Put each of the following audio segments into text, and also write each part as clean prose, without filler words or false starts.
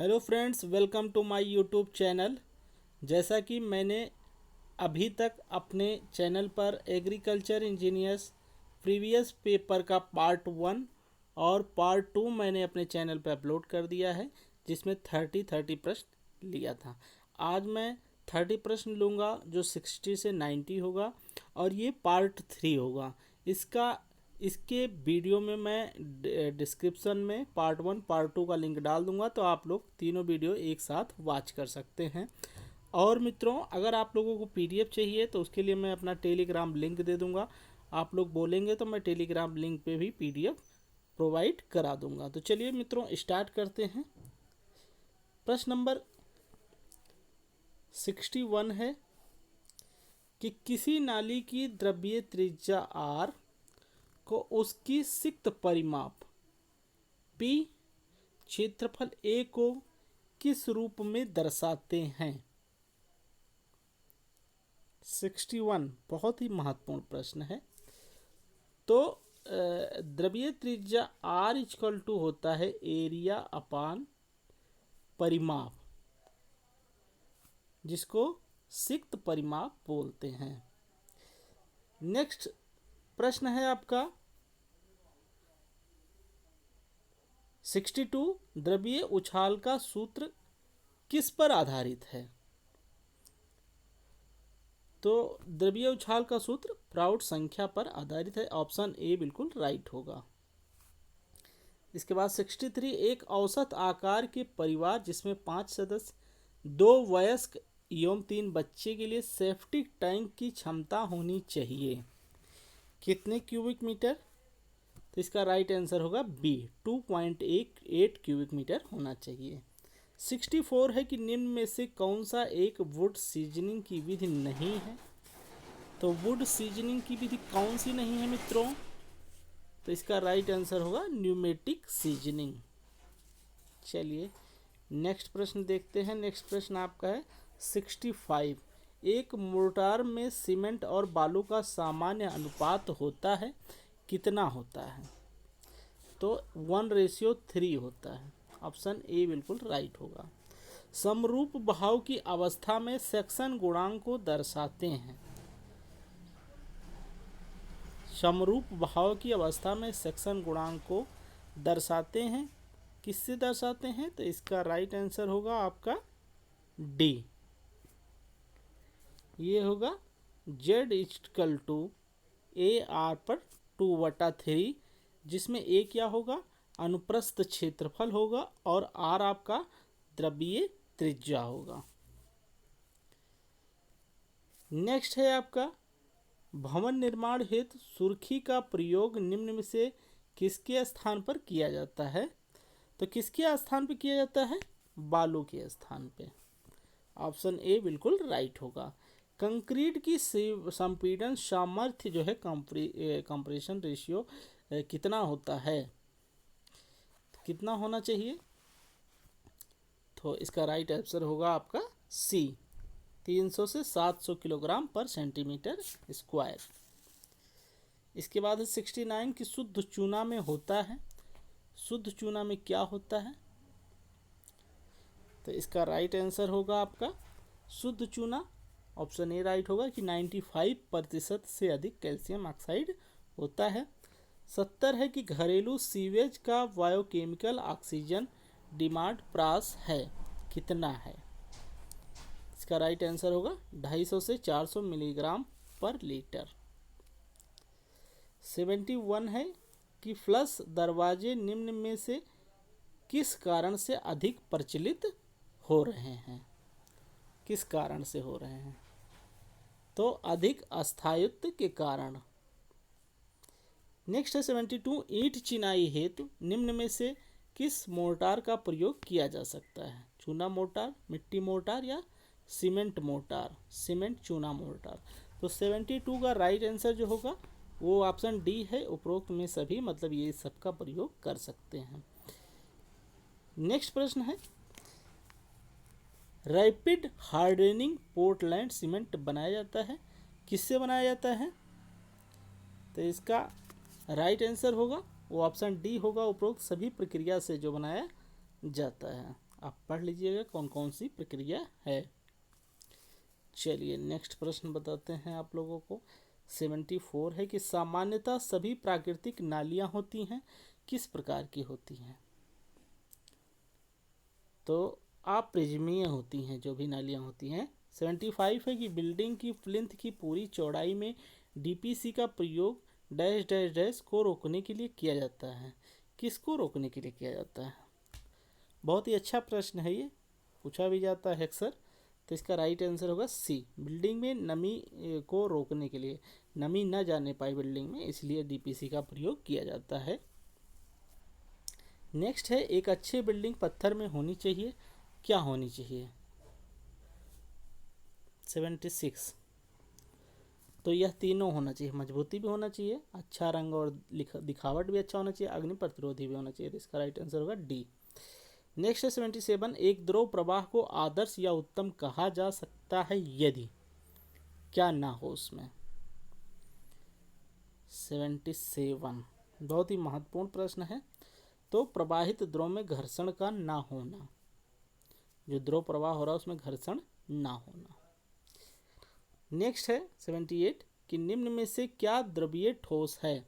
Hello friends, welcome to my YouTube channel. जैसा कि मैंने अभी तक अपने चैनल पर एग्रीकल्चर इंजीनियर्स प्रीवियस पेपर का पार्ट 1 और पार्ट 2 मैंने अपने चैनल पर अपलोड कर दिया है, जिसमें 30 प्रश्न लिया था। आज मैं 30 प्रश्न लूँगा जो 60 से 90 होगा और ये पार्ट 3 होगा। इसके वीडियो में मैं डिस्क्रिप्शन में पार्ट 1 पार्ट 2 का लिंक डाल दूंगा, तो आप लोग तीनों वीडियो एक साथ वॉच कर सकते हैं। और मित्रों, अगर आप लोगों को पीडीएफ चाहिए तो उसके लिए मैं अपना टेलीग्राम लिंक दे दूंगा। आप लोग बोलेंगे तो मैं टेलीग्राम लिंक पे भी पीडीएफ प्रोवाइड करा दूंगा। तो चलिए मित्रों, स्टार्ट करते हैं। प्रश्न नंबर 61 है कि किसी नाली की द्रव्यीय त्रिज्या आर को उसकी सिक्त परिमाप P क्षेत्रफल A को किस रूप में दर्शाते हैं। 61 बहुत ही महत्वपूर्ण प्रश्न है। तो द्रव्यीय त्रिज्या R इक्वल टू होता है एरिया अपान परिमाप, जिसको सिक्त परिमाप बोलते हैं। नेक्स्ट प्रश्न है आपका 62, द्रव्यीय उछाल का सूत्र किस पर आधारित है। तो द्रव्यीय उछाल का सूत्र प्राउड संख्या पर आधारित है। ऑप्शन ए बिल्कुल राइट होगा। इसके बाद 63, एक औसत आकार के परिवार जिसमें 5 सदस्य, 2 वयस्क एवं 3 बच्चे के लिए सेफ्टी टैंक की क्षमता होनी चाहिए, कितने क्यूबिक मीटर। तो इसका राइट आंसर होगा बी, 2.8 क्यूबिक मीटर होना चाहिए। 64 है कि निम्न में से कौन सा एक वुड सीजनिंग की विधि नहीं है। तो वुड सीजनिंग की विधि कौन सी नहीं है मित्रों। तो इसका राइट आंसर होगा न्यूमेटिक सीजनिंग। चलिए नेक्स्ट प्रश्न देखते हैं। नेक्स्ट प्रश्न आपका है 65, एक मोर्टार में सीमेंट और बालू का सामान्य अनुपात होता है, कितना होता है। तो 1:3 होता है। ऑप्शन ए बिल्कुल राइट होगा। समरूप बहाव की अवस्था में सेक्शन गुणांक को दर्शाते हैं। समरूप बहाव की अवस्था में सेक्शन गुणांक को दर्शाते हैं, किससे दर्शाते हैं। तो इसका राइट आंसर होगा आपका डी, ये होगा Z equal to A R पर 2/3, जिसमें ए क्या होगा, अनुप्रस्थ क्षेत्रफल होगा और आर आपका द्रव्यीय त्रिज्या होगा। नेक्स्ट है आपका भवन निर्माण हेतु सुर्खी का प्रयोग निम्न में से किसके स्थान पर किया जाता है। तो किसके स्थान पर किया जाता है, बालू के स्थान पे। ऑप्शन ए बिल्कुल राइट होगा। कंक्रीट की संपीड़न सामर्थ्य जो है, कंप्रेशन रेशियो कितना होता है, कितना होना चाहिए। तो इसका राइट आंसर होगा आपका सी, 300 से 700 किलोग्राम पर सेंटीमीटर स्क्वायर। इसके बाद है 69 की शुद्ध चूना में होता है। शुद्ध चूना में क्या होता है। तो इसका राइट आंसर होगा आपका शुद्ध चूना, ऑप्शन ए राइट होगा कि 95% से अधिक कैल्शियम ऑक्साइड होता है। 70 है कि घरेलू सीवेज का बायोकेमिकल ऑक्सीजन डिमांड प्रास है, कितना है। इसका राइट आंसर होगा 250 से 400 मिलीग्राम पर लीटर। 71 है कि फ्लश दरवाजे निम्न में से किस कारण से अधिक प्रचलित हो रहे हैं, किस कारण से हो रहे हैं। तो अधिक अस्थायित्व के कारण। नेक्स्ट है 72, ईंट चिनाई हेतु निम्न में से किस मोर्टार का प्रयोग किया जा सकता है। चूना मोर्टार, मिट्टी मोर्टार या सीमेंट मोर्टार, सीमेंट चूना मोर्टार। तो 72 का राइट आंसर जो होगा वो ऑप्शन डी है, उपरोक्त में सभी, मतलब ये सबका प्रयोग कर सकते हैं। नेक्स्ट प्रश्न है रैपिड हार्डनिंग पोर्टलैंड सीमेंट बनाया जाता है, किससे बनाया जाता है। तो इसका राइट आंसर होगा वो ऑप्शन डी होगा, उपरोक्त सभी प्रक्रिया से जो बनाया जाता है। आप पढ़ लीजिएगा कौन कौन सी प्रक्रिया है। चलिए नेक्स्ट प्रश्न बताते हैं आप लोगों को। 74 है कि सामान्यतः सभी प्राकृतिक नालियाँ होती हैं, किस प्रकार की होती हैं? तो अप्रिज्मीय होती हैं जो भी नालियाँ होती हैं। 75 है कि बिल्डिंग की प्लिंथ की पूरी चौड़ाई में डीपीसी का प्रयोग डैश डैश डैश को रोकने के लिए किया जाता है, किसको रोकने के लिए किया जाता है? बहुत ही अच्छा प्रश्न है, ये पूछा भी जाता है अक्सर। तो इसका राइट आंसर होगा सी, बिल्डिंग में नमी को रोकने के लिए, नमी न जाने पाए बिल्डिंग में, इसलिए डीपीसी का प्रयोग किया जाता है। नेक्स्ट है एक अच्छी बिल्डिंग पत्थर में होनी चाहिए, क्या होनी चाहिए? 76 तो यह तीनों होना चाहिए, मजबूती भी होना चाहिए, अच्छा रंग और दिखावट भी अच्छा होना चाहिए, अग्नि प्रतिरोधी भी होना चाहिए। तो इसका राइट आंसर होगा डी। नेक्स्ट है 77 एक द्रव प्रवाह को आदर्श या उत्तम कहा जा सकता है यदि क्या ना हो उसमें? 77 बहुत ही महत्वपूर्ण प्रश्न है। तो प्रवाहित द्रव में घर्षण का ना होना, जो द्रव प्रवाह हो रहा है उसमें घर्षण ना होना। नेक्स्ट है 78 कि निम्न में से क्या द्रवीय ठोस है,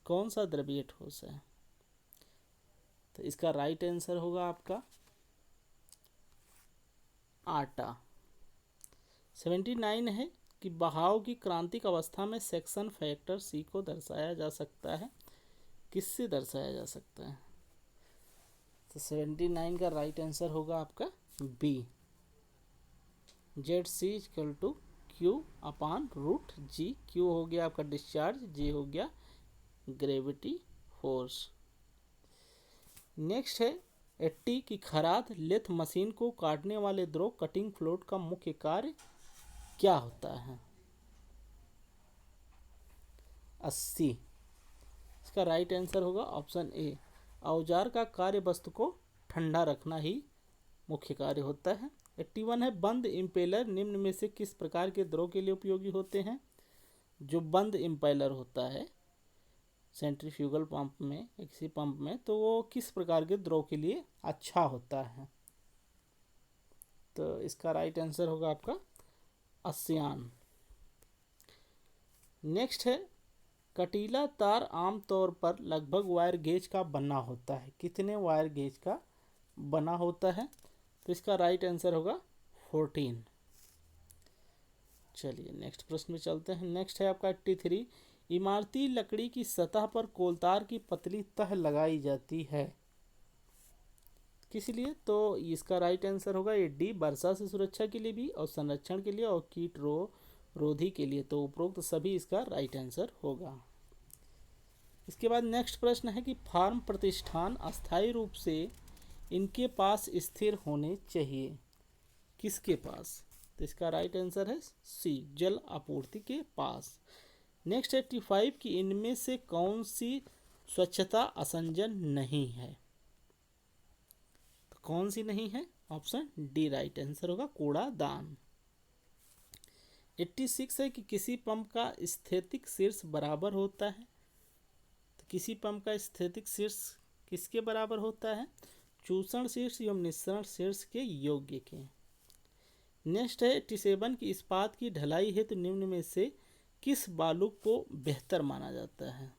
कौन सा द्रवीय ठोस है? तो इसका राइट आंसर होगा आपका आटा। 79 है कि बहाव की क्रांतिक अवस्था में सेक्शन फैक्टर सी को दर्शाया जा सकता है, किससे दर्शाया जा सकता है? तो 79 का राइट आंसर होगा आपका B, Z C equal to Q upon root G. Q हो गया आपका डिस्चार्ज, जी हो गया ग्रेविटी फोर्स। नेक्स्ट है 80 की खराद लेथ मशीन को काटने वाले द्रव कटिंग फ्लोट का मुख्य कार्य क्या होता है? 80 इसका राइट आंसर होगा ऑप्शन ए, औजार का कार्य वस्तु को ठंडा रखना ही मुख्य कार्य होता है। 81 है बंद इम्पेलर निम्न में से किस प्रकार के द्रव के लिए उपयोगी होते हैं? जो बंद इम्पेलर होता है सेंट्रीफ्यूगल पंप में, किसी पंप में, तो वो किस प्रकार के द्रव के लिए अच्छा होता है? तो इसका राइट आंसर होगा आपका आसियान। नेक्स्ट है कटीला तार आमतौर पर लगभग वायर गेज का बना होता है, कितने वायर गेज का बना होता है? तो इसका राइट आंसर होगा 14। चलिए नेक्स्ट प्रश्न में चलते हैं। नेक्स्ट है आपका 83 इमारती लकड़ी की सतह पर कोलतार की पतली तह लगाई जाती है, किस लिए? तो इसका राइट आंसर होगा ये डी, वर्षा से सुरक्षा के लिए भी और संरक्षण के लिए और कीट रोधी के लिए। तो उपरोक्त सभी इसका राइट आंसर होगा। इसके बाद नेक्स्ट प्रश्न है कि फार्म प्रतिष्ठान अस्थायी रूप से इनके पास स्थिर होने चाहिए, किसके पास? तो इसका राइट आंसर है सी, जल आपूर्ति के पास। नेक्स्ट 85 कि इनमें से कौन सी स्वच्छता असंजन नहीं है? तो कौन सी नहीं है? ऑप्शन डी राइट आंसर होगा कूड़ादान। 86 है कि किसी पंप का स्थैतिक शीर्ष बराबर होता है, तो किसी पंप का स्थैतिक शीर्ष किसके बराबर होता है? चूषण शीर्ष एवं निस्सरण शीर्ष के योग्य के। नेक्स्ट है 87 की इस्पात की ढलाई हेतु निम्न में से किस बालू को बेहतर माना जाता है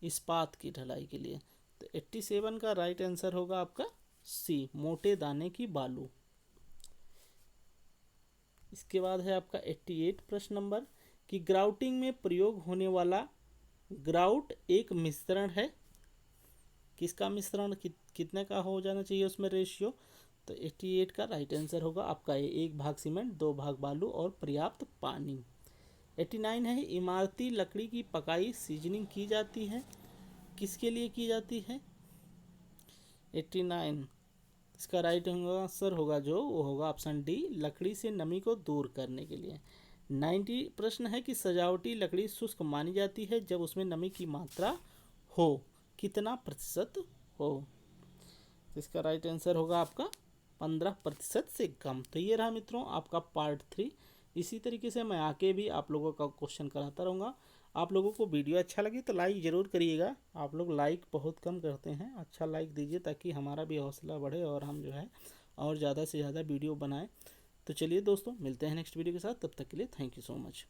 इस्पात की ढलाई के लिए? तो 87 का राइट आंसर होगा आपका सी, मोटे दाने की बालू। इसके बाद है आपका 88 प्रश्न नंबर कि ग्राउटिंग में प्रयोग होने वाला ग्राउट एक मिश्रण है, किसका मिश्रण, कितने का हो जाना चाहिए उसमें रेशियो? तो 88 का राइट आंसर होगा आपका ये, 1 भाग सीमेंट 2 भाग बालू और पर्याप्त पानी। 89 है इमारती लकड़ी की पकाई सीजनिंग की जाती है, किसके लिए की जाती है? 89 इसका राइट आंसर होगा जो वो होगा ऑप्शन डी, लकड़ी से नमी को दूर करने के लिए। 90 प्रश्न है कि सजावटी लकड़ी शुष्क मानी जाती है जब उसमें नमी की मात्रा हो, कितना प्रतिशत हो? तो इसका राइट आंसर होगा आपका 15% से कम। तो ये रहा मित्रों आपका पार्ट 3। इसी तरीके से मैं आके भी आप लोगों का क्वेश्चन कराता रहूँगा। आप लोगों को वीडियो अच्छा लगे तो लाइक ज़रूर करिएगा। आप लोग लाइक बहुत कम करते हैं, अच्छा लाइक दीजिए ताकि हमारा भी हौसला बढ़े और हम जो है और ज़्यादा से ज़्यादा वीडियो बनाएं। तो चलिए दोस्तों, मिलते हैं नेक्स्ट वीडियो के साथ, तब तक के लिए थैंक यू सो मच।